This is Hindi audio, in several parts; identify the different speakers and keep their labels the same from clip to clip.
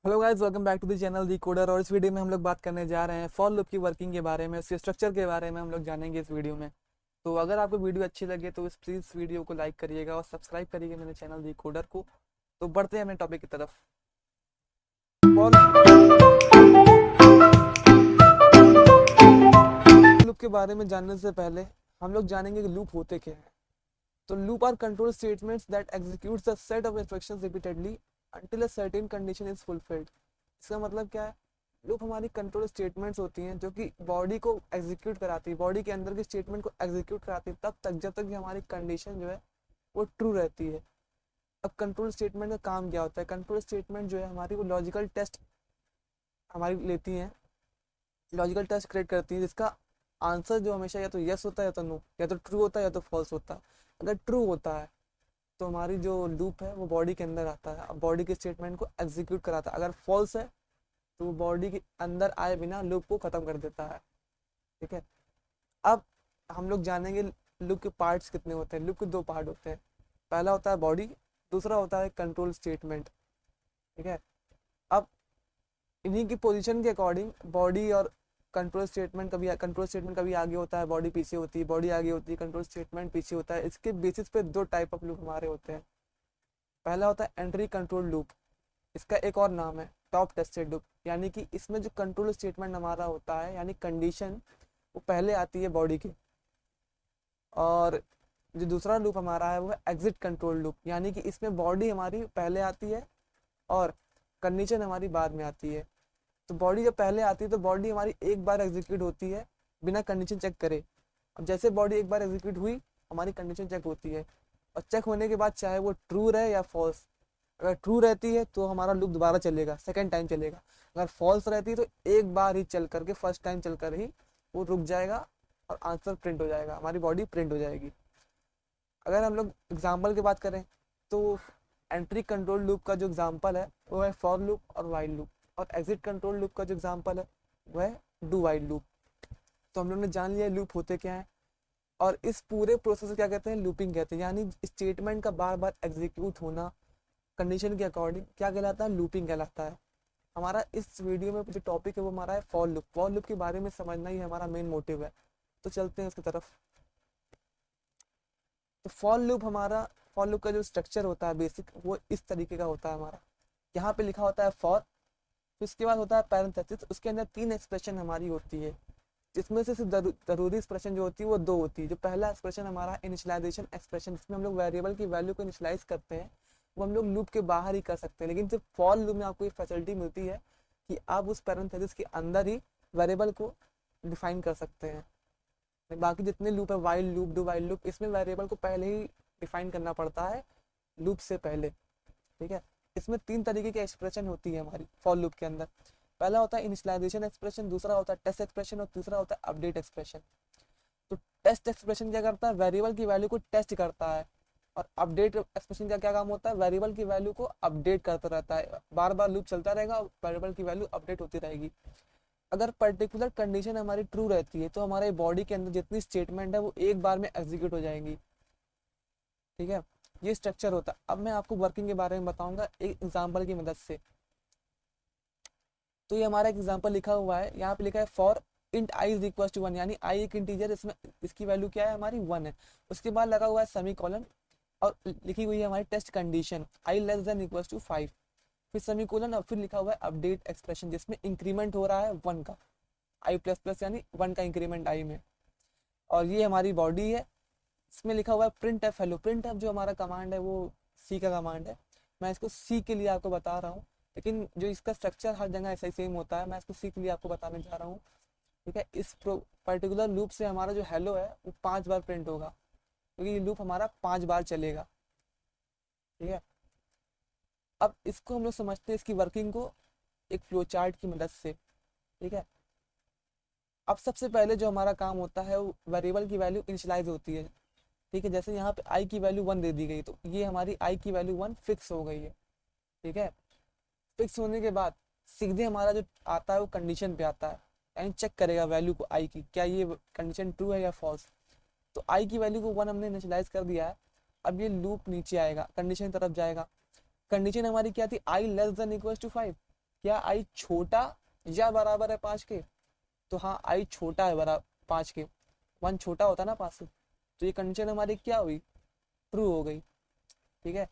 Speaker 1: Hello guys, welcome back to the channel the coder. और इस वीडियो में हम लोग बात करने जा रहे हैं फॉर लूप की वर्किंग के बारे में, उसके स्ट्रक्चर के बारे में हम लोग जानेंगे इस वीडियो में। तो अगर आपको वीडियो अच्छी लगे तो प्लीज़ वीडियो को लाइक करिएगा और सब्सक्राइब करिएगा मेरे चैनल दी कोडर को। तो बढ़ते हैं अपने टॉपिक की तरफ। फॉर लूप के बारे में जानने से पहले हम लोग जानेंगे कि लूप होते क्या हैं। तो loop are control statements that executes a set of instructions repeatedly until a certain condition is fulfilled। इसका मतलब क्या है? लूप हमारी कंट्रोल स्टेटमेंट्स होती हैं जो कि बॉडी को एग्जीक्यूट कराती है, बॉडी के अंदर की स्टेटमेंट को एग्जीक्यूट कराती है तब तक जब तक कि हमारी कंडीशन जो है वो ट्रू रहती है। अब कंट्रोल स्टेटमेंट का काम क्या होता है? कंट्रोल स्टेटमेंट जो है हमारी वो लॉजिकल टेस्ट हमारी लेती हैं, लॉजिकल टेस्ट क्रिएट करती है जिसका आंसर जो हमेशा या तो यस होता है या तो नो, या तो ट्रू होता है या तो फॉल्स होता है। अगर ट्रू होता है तो हमारी जो लूप है वो बॉडी के अंदर आता है, अब बॉडी के स्टेटमेंट को एग्जीक्यूट कराता है। अगर फॉल्स है तो वो बॉडी के अंदर आए बिना लूप को खत्म कर देता है। ठीक है। अब हम लोग जानेंगे लूप के पार्ट्स कितने होते हैं। लूप के दो पार्ट होते हैं, पहला होता है बॉडी, दूसरा होता है कंट्रोल स्टेटमेंट। ठीक है। अब इन्हीं की पोजीशन के अकॉर्डिंग बॉडी और कंट्रोल स्टेटमेंट कभी आगे होता है, बॉडी पीछे होती है, बॉडी आगे होती है, कंट्रोल स्टेटमेंट पीछे होता है। इसके बेसिस पे दो टाइप ऑफ लूप हमारे होते हैं। पहला होता है एंट्री कंट्रोल लूप, इसका एक और नाम है टॉप टेस्टेड लूप, यानी कि इसमें जो कंट्रोल स्टेटमेंट हमारा होता है यानी कंडीशन वो पहले आती है बॉडी के। और जो दूसरा लूप हमारा है वो है एग्जिट कंट्रोल लूप, यानी कि इसमें बॉडी हमारी पहले आती है और कंडीशन हमारी बाद में आती है। तो बॉडी जब पहले आती है तो बॉडी हमारी एक बार एग्जीक्यूट होती है बिना कंडीशन चेक करे। अब जैसे बॉडी एक बार एग्जीक्यूट हुई हमारी कंडीशन चेक होती है, और चेक होने के बाद चाहे वो ट्रू रहे या फॉल्स, अगर ट्रू रहती है तो हमारा लूप दोबारा चलेगा, सेकेंड टाइम चलेगा। अगर फॉल्स रहती है तो एक बार ही चल करके, फर्स्ट टाइम चल कर ही वो रुक जाएगा और आंसर प्रिंट हो जाएगा, हमारी बॉडी प्रिंट हो जाएगी। अगर हम लोग एग्जाम्पल की बात करें तो एंट्री कंट्रोल लूप का जो एग्जाम्पल है वो है फॉर लूप और वाइल लूप, और एग्जिट कंट्रोल लूप का जो एग्जाम्पल है वो है डू वाइल लूप। तो हम लोग ने जान लिया लूप होते क्या है, और इस पूरे प्रोसेस को क्या कहते हैं? लूपिंग कहते हैं, यानी स्टेटमेंट का बार बार एग्जीक्यूट होना कंडीशन के अकॉर्डिंग क्या कहलाता है? लूपिंग कहलाता है। हमारा इस वीडियो में जो टॉपिक है वो हमारा है फॉर लूप। फॉर लूप के बारे में समझना ही हमारा मेन मोटिव है, तो चलते हैं उसकी तरफ। तो फॉर लूप का जो स्ट्रक्चर होता है बेसिक वो इस तरीके का होता है हमारा। यहाँ पे लिखा होता है फॉर, फिर उसके बाद होता है पैरेंथेसिस, उसके अंदर तीन एक्सप्रेशन हमारी होती है, जिसमें से सिर्फ जरूरी एक्सप्रेशन जो होती है वो दो होती है। जो पहला एक्सप्रेशन हमारा इनिशियलाइजेशन एक्सप्रेशन, जिसमें हम लोग वेरिएबल की वैल्यू को इनिशियलाइज करते हैं, वो हम लोग लूप के बाहर ही कर सकते हैं। लेकिन सिर्फ फॉर लूप में आपको ये फैसिलिटी मिलती है कि आप उस पैरेंथेसिस के अंदर ही वेरिएबल को डिफाइन कर सकते हैं। बाकी जितने लूप है, while loop, do while loop, इसमें वेरिएबल को पहले ही डिफाइन करना पड़ता है लूप से पहले। ठीक है। इसमें तीन तरीके की एक्सप्रेशन होती है हमारी फॉर लूप के अंदर। पहला होता है इनिशियलाइजेशन एक्सप्रेशन, दूसरा होता है टेस्ट एक्सप्रेशन और तीसरा होता है अपडेट एक्सप्रेशन। तो टेस्ट एक्सप्रेशन क्या करता है? वेरिएबल की वैल्यू को टेस्ट करता है, और अपडेट एक्सप्रेशन का क्या काम होता है? वेरिएबल की वैल्यू को अपडेट करता रहता है, बार बार लूप चलता रहेगा और वेरिएबल की वैल्यू अपडेट होती रहेगी। अगर पर्टिकुलर कंडीशन हमारी ट्रू रहती है तो हमारे बॉडी के अंदर जितनी स्टेटमेंट है वो एक बार में एग्जीक्यूट हो जाएंगी। ठीक है। ये स्ट्रक्चर होता है। अब मैं आपको वर्किंग के बारे में बताऊंगा एक एग्जांपल की मदद से। तो ये हमारा एक एग्जांपल लिखा हुआ है, यहाँ पे लिखा है for int I is equal to 1, यानी आई एक इंटीजर, इसमें इसकी वैल्यू क्या है? हमारी 1 है। उसके बाद लगा हुआ है सेमी कॉलन, और लिखी हुई है हमारी test condition I less than equal to 5, फिर सेमी कोलन, और फिर लिखा हुआ है अपडेट एक्सप्रेशन जिसमें इंक्रीमेंट हो रहा है 1 का, आई प्लस प्लस यानी 1 का इंक्रीमेंट आई में। और ये हमारी बॉडी है, इसमें लिखा हुआ है print F hello. Print F जो हमारा कमांड है वो सी का कमांड है, मैं इसको सी के लिए आपको बता रहा हूँ, लेकिन जो इसका स्ट्रक्चर हर जगह ऐसा ही सेम होता है, मैं इसको सी के लिए आपको बताने जा रहा हूँ। ठीक है। इस पर्टिकुलर लूप से हमारा जो हेलो है वो 5 बार प्रिंट होगा, क्योंकि ये लूप हमारा 5 बार चलेगा। ठीक है। अब इसको हम लोग समझते हैं इसकी वर्किंग को एक फ्लो चार्ट की मदद से। ठीक है। अब सबसे पहले जो हमारा काम होता है वो वेरिएबल की वैल्यू इनिशियलाइज होती है। ठीक है। जैसे यहाँ पे आई की वैल्यू 1 दे दी गई तो ये हमारी आई की वैल्यू 1 फिक्स हो गई है। ठीक है। फिक्स होने के बाद सीधे हमारा जो आता है वो कंडीशन पे आता है, यानी चेक करेगा वैल्यू को आई की, क्या ये कंडीशन ट्रू है या फॉल्स। तो आई की वैल्यू को 1 हमने इनिशियलाइज कर दिया है। अब ये लूप नीचे आएगा, कंडीशन की तरफ जाएगा। कंडीशन हमारी क्या थी? आई लेस देन इक्वल टू 5। क्या आई छोटा या बराबर है 5 के? तो हाँ, आई छोटा है बराबर 5 के, 1 छोटा होता है ना 5 से। तो ये कंडीशन हमारी क्या हुई, ट्रू हो गई। ठीक है,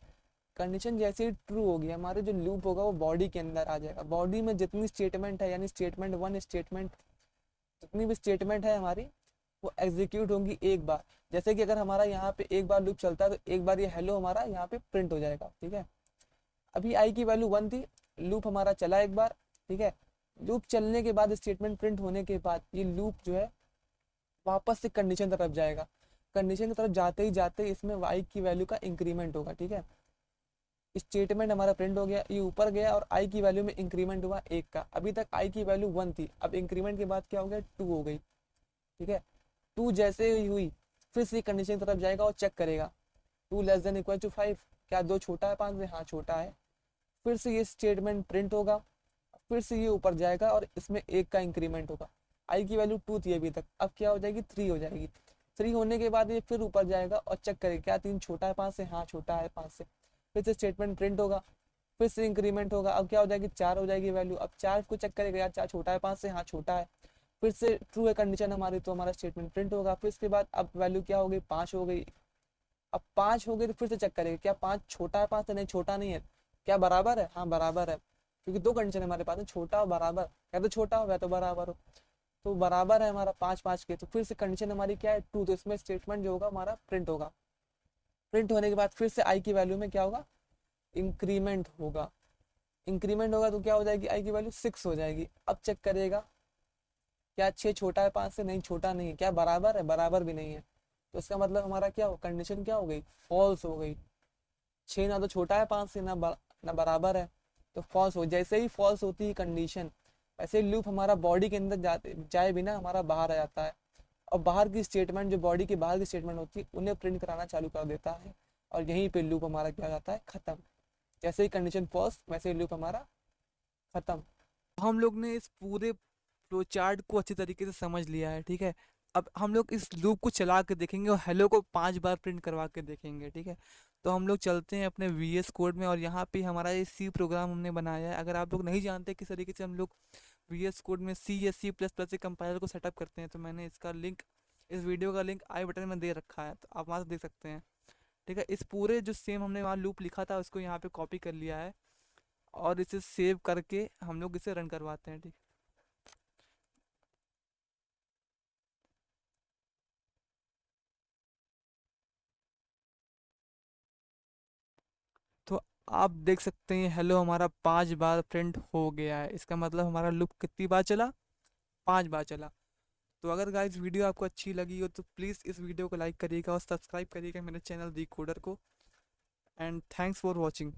Speaker 1: कंडीशन जैसे ही ट्रू होगी हमारे जो लूप होगा वो बॉडी के अंदर आ जाएगा। बॉडी में जितनी स्टेटमेंट है, यानी स्टेटमेंट 1 स्टेटमेंट, जितनी भी स्टेटमेंट है हमारी, वो एग्जीक्यूट होंगी एक बार। जैसे कि अगर हमारा यहाँ पे एक बार लूप चलता है तो एक बार ये हेलो हमारा यहाँ पे प्रिंट हो जाएगा। ठीक है, अभी आई की वैल्यू 1 थी, लूप हमारा चला एक बार। ठीक है, लूप चलने के बाद, स्टेटमेंट प्रिंट होने के बाद, ये लूप जो है वापस से कंडीशन तरफ जाएगा। कंडीशन की तरफ जाते ही जाते इसमें y की वैल्यू का इंक्रीमेंट होगा। ठीक है, स्टेटमेंट हमारा प्रिंट हो गया, ये ऊपर गया और i की वैल्यू में इंक्रीमेंट हुआ 1 का। अभी तक i की वैल्यू 1 थी, अब इंक्रीमेंट के बाद क्या हो गया, 2 हो गई। ठीक है, 2 जैसे ही हुई फिर से कंडीशन की तरफ जाएगा और चेक करेगा 2 लेस देन इक्वल टू 5, क्या 2 छोटा है 5 से? हाँ छोटा है। फिर से ये स्टेटमेंट प्रिंट होगा, फिर से ये ऊपर जाएगा और इसमें 1 का इंक्रीमेंट होगा। आई की वैल्यू 2 थी अभी तक, अब क्या हो जाएगी, 3 हो जाएगी। 3 होने के बाद ये फिर ऊपर जाएगा और चेक करेगा क्या 3 छोटा है 5 से? हाँ छोटा है 5 से। फिर से स्टेटमेंट प्रिंट होगा, फिर से इंक्रीमेंट होगा, अब क्या हो जाएगी, 4 हो जाएगी वैल्यू। अब 4 को चेक करेगा, यार 4 छोटा है 5 से? हाँ छोटा है। फिर से ट्रू है कंडीशन हमारी, तो हमारा स्टेटमेंट प्रिंट होगा। फिर इसके बाद अब वैल्यू क्या हो गई, 5 हो गई। अब 5 हो गई तो फिर से चेक करेगा क्या 5 छोटा है 5 से? नहीं छोटा नहीं है। क्या बराबर है? हाँ बराबर है, क्योंकि 2 कंडीशन हमारे पास है, छोटा और बराबर। या तो छोटा हो या तो बराबर हो। तो बराबर है हमारा 5 5 के, तो फिर से कंडीशन हमारी क्या है, 2। तो इसमें स्टेटमेंट जो होगा हमारा प्रिंट होगा। प्रिंट होने के बाद फिर से आई की वैल्यू में क्या होगा, इंक्रीमेंट होगा। इंक्रीमेंट होगा तो क्या हो जाएगी, आई की वैल्यू 6 हो जाएगी। अब चेक करेगा क्या 6 छोटा है 5 से? नहीं छोटा नहीं है। क्या बराबर है? बराबर भी नहीं है। तो इसका मतलब हमारा क्या हो, कंडीशन क्या हो गई, फॉल्स हो गई। 6 ना तो छोटा है 5 से, ना बराबर है, तो फॉल्स हो। जैसे ही फॉल्स होती है कंडीशन, वैसे लूप हमारा बॉडी के अंदर जाए बिना हमारा बाहर आ जाता है, और बाहर की स्टेटमेंट, जो बॉडी के बाहर की स्टेटमेंट होती है, उन्हें प्रिंट कराना चालू कर देता है, और यहीं पे लूप हमारा क्या हो जाता है, खत्म। जैसे ही कंडीशन फॉल्स, वैसे ही लूप हमारा खत्म। हम लोग ने इस पूरे फ्लो चार्ट को अच्छी तरीके से समझ लिया है। ठीक है, अब हम लोग इस लूप को चला के देखेंगे और हेलो को 5 बार प्रिंट करवा के देखेंगे। ठीक है, तो हम लोग चलते हैं अपने VS कोड में, और यहाँ पे हमारा ये सी प्रोग्राम हमने बनाया है। अगर आप लोग नहीं जानते किस तरीके से हम लोग VS कोड में सी या C++ से कंपाइलर को सेटअप करते हैं, तो मैंने इसका लिंक, इस वीडियो का लिंक आई बटन में दे रखा है, तो आप वहाँ से देख सकते हैं। ठीक है, इस पूरे जो सेम हमने वहाँ लूप लिखा था उसको यहाँ पे कॉपी कर लिया है, और इसे सेव करके हम लोग इसे रन करवाते हैं। ठीक, तो आप देख सकते हैं हेलो हमारा 5 बार प्रिंट हो गया है। इसका मतलब हमारा लूप कितनी बार चला, 5 बार चला। तो अगर गाइस वीडियो आपको अच्छी लगी हो तो प्लीज़ इस वीडियो को लाइक करिएगा और सब्सक्राइब करिएगा मेरे चैनल दी कोडर को। And thanks for watching.